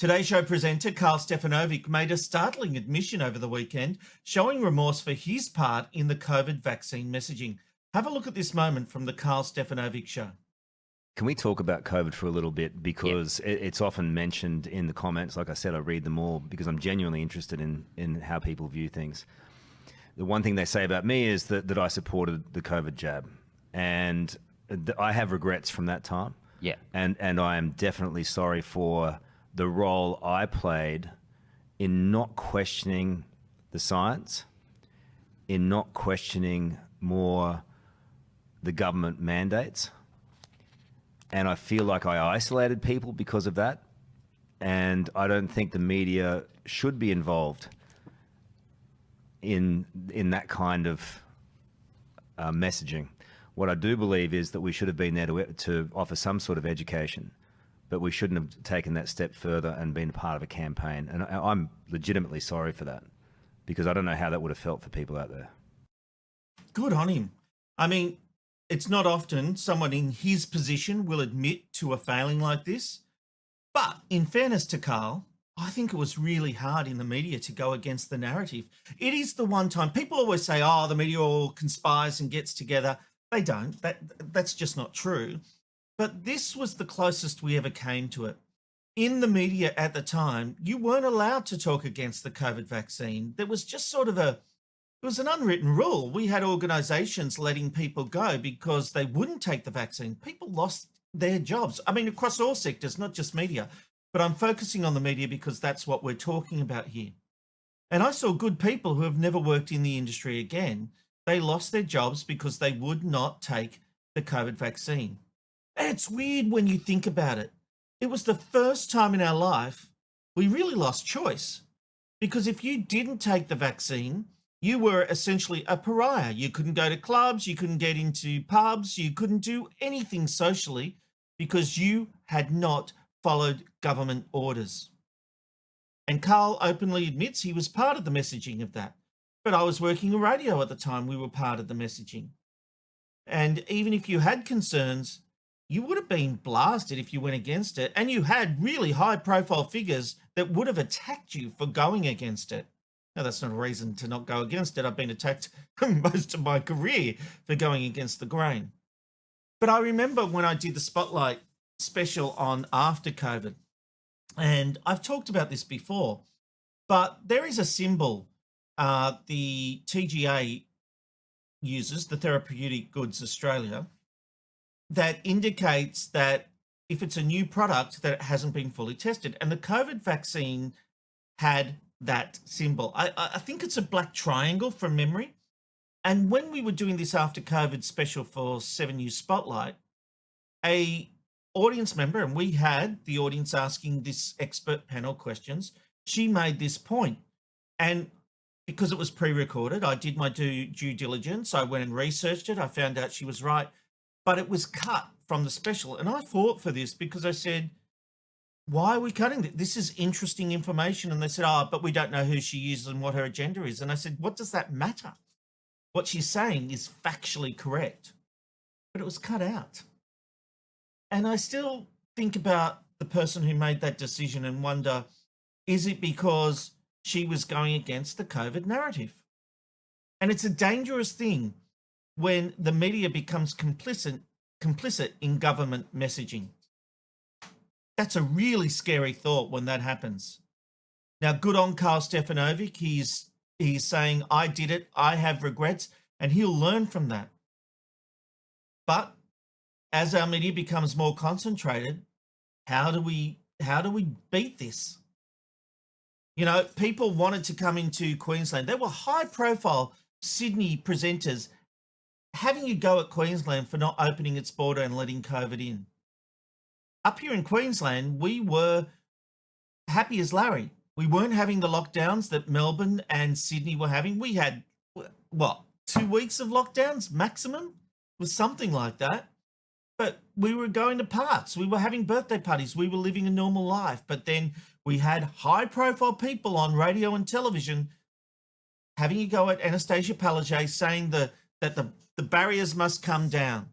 Today Show presenter Karl Stefanovic made a startling admission over the weekend, showing remorse for his part in the COVID vaccine messaging. Have a look at this moment from the Karl Stefanovic Show. Can we talk about COVID for a little bit? Because it's often mentioned in the comments. Like I said, I read them all because I'm genuinely interested in how people view things. The one thing they say about me is that I supported the COVID jab. And I have regrets from that time. Yeah. And I am definitely sorry for the role I played in not questioning the science, in not questioning more the government mandates. And I feel like I isolated people because of that. And I don't think the media should be involved in that kind of messaging. What I do believe is that we should have been there to offer some sort of education, but we shouldn't have taken that step further and been a part of a campaign. And I'm legitimately sorry for that, because I don't know how that would have felt for people out there. Good on him. I mean, it's not often someone in his position will admit to a failing like this. But in fairness to Karl, I think it was really hard in the media to go against the narrative. It is the one time people always say, oh, the media all conspires and gets together. They don't. That's just not true. But this was the closest we ever came to it. In the media at the time, you weren't allowed to talk against the COVID vaccine. There was just sort of it was an unwritten rule. We had organisations letting people go because they wouldn't take the vaccine. People lost their jobs. I mean, across all sectors, not just media. But I'm focusing on the media because that's what we're talking about here. And I saw good people who have never worked in the industry again. They lost their jobs because they would not take the COVID vaccine. And it's weird when you think about it. It was the first time in our life we really lost choice. Because if you didn't take the vaccine, you were essentially a pariah. You couldn't go to clubs, you couldn't get into pubs, you couldn't do anything socially because you had not followed government orders. And Karl openly admits he was part of the messaging of that. But I was working in radio at the time, we were part of the messaging. And even if you had concerns, you would have been blasted if you went against it. And you had really high profile figures that would have attacked you for going against it. Now, that's not a reason to not go against it. I've been attacked most of my career for going against the grain. But I remember when I did the Spotlight special on after COVID, and I've talked about this before, but there is a symbol the TGA uses, the Therapeutic Goods Australia, that indicates that if it's a new product, that it hasn't been fully tested. And the COVID vaccine had that symbol. I think it's a black triangle from memory. And when we were doing this after COVID special for 7 News Spotlight, a audience member, and we had the audience asking this expert panel questions, she made this point. And because it was pre-recorded, I did my due diligence. I went and researched it. I found out she was right, but it was cut from the special. And I fought for this because I said, why are we cutting it? This is interesting information. And they said, oh, but we don't know who she is and what her agenda is. And I said, what does that matter? What she's saying is factually correct, but it was cut out. And I still think about the person who made that decision and wonder, is it because she was going against the COVID narrative? And it's a dangerous thing when the media becomes complicit in government messaging. That's a really scary thought when that happens. Now, good on Karl Stefanovic. He's saying, I did it, I have regrets, and he'll learn from that. But as our media becomes more concentrated, how do we beat this? You know, people wanted to come into Queensland. There were high-profile Sydney presenters having a go at Queensland for not opening its border and letting COVID in. Up here in Queensland, we were happy as Larry. We weren't having the lockdowns that Melbourne and Sydney were having. We had, 2 weeks of lockdowns maximum? It was something like that. But we were going to parks. We were having birthday parties. We were living a normal life. But then we had high-profile people on radio and television having a go at Anastasia Palaszczuk saying that the barriers must come down.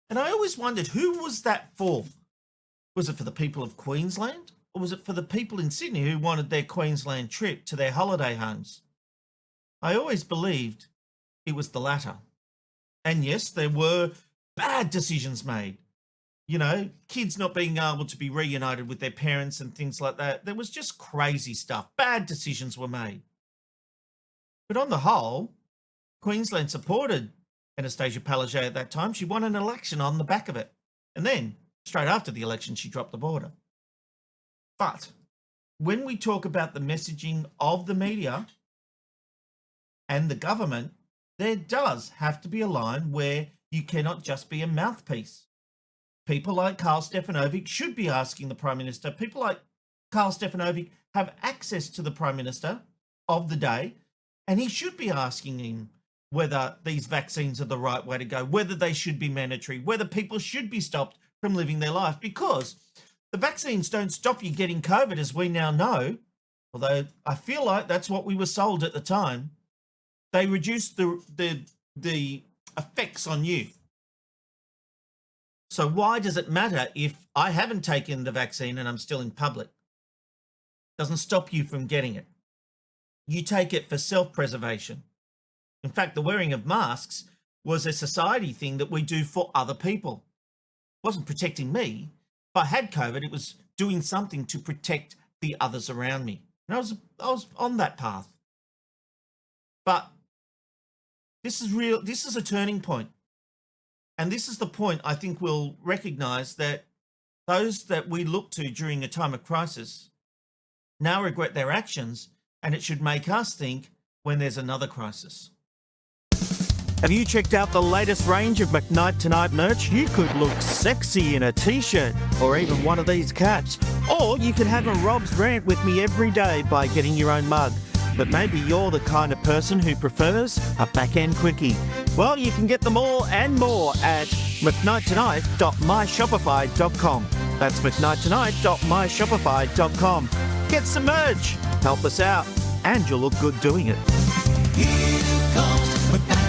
And I always wondered, who was that for? Was it for the people of Queensland? or was it for the people in Sydney who wanted their Queensland trip to their holiday homes? I always believed it was the latter. And yes, there were bad decisions made. You know, kids not being able to be reunited with their parents and things like that. There was just crazy stuff. Bad decisions were made. But on the whole, Queensland supported Anastasia Palaszczuk at that time. She won an election on the back of it. And then, straight after the election, she dropped the border. But when we talk about the messaging of the media and the government, there does have to be a line where you cannot just be a mouthpiece. People like Karl Stefanovic should be asking the Prime Minister. People like Karl Stefanovic have access to the Prime Minister of the day, and he should be asking him whether these vaccines are the right way to go, whether they should be mandatory, whether people should be stopped from living their life, because the vaccines don't stop you getting COVID, as we now know, although I feel like that's what we were sold at the time. They reduce the effects on you. So why does it matter if I haven't taken the vaccine and I'm still in public? It doesn't stop you from getting it. You take it for self-preservation. In fact, the wearing of masks was a society thing that we do for other people. It wasn't protecting me. If I had COVID, it was doing something to protect the others around me. And I was on that path. But this is real. This is a turning point. And this is the point I think we'll recognise that those that we look to during a time of crisis now regret their actions, and it should make us think when there's another crisis. Have you checked out the latest range of McKnight Tonight merch? You could look sexy in a t-shirt or even one of these caps. Or you could have a Rob's rant with me every day by getting your own mug. But maybe you're the kind of person who prefers a back-end quickie. Well, you can get them all and more at McKnightTonight.myshopify.com. That's McKnightTonight.myshopify.com. Get some merch, help us out, and you'll look good doing it. Here comes McKnight.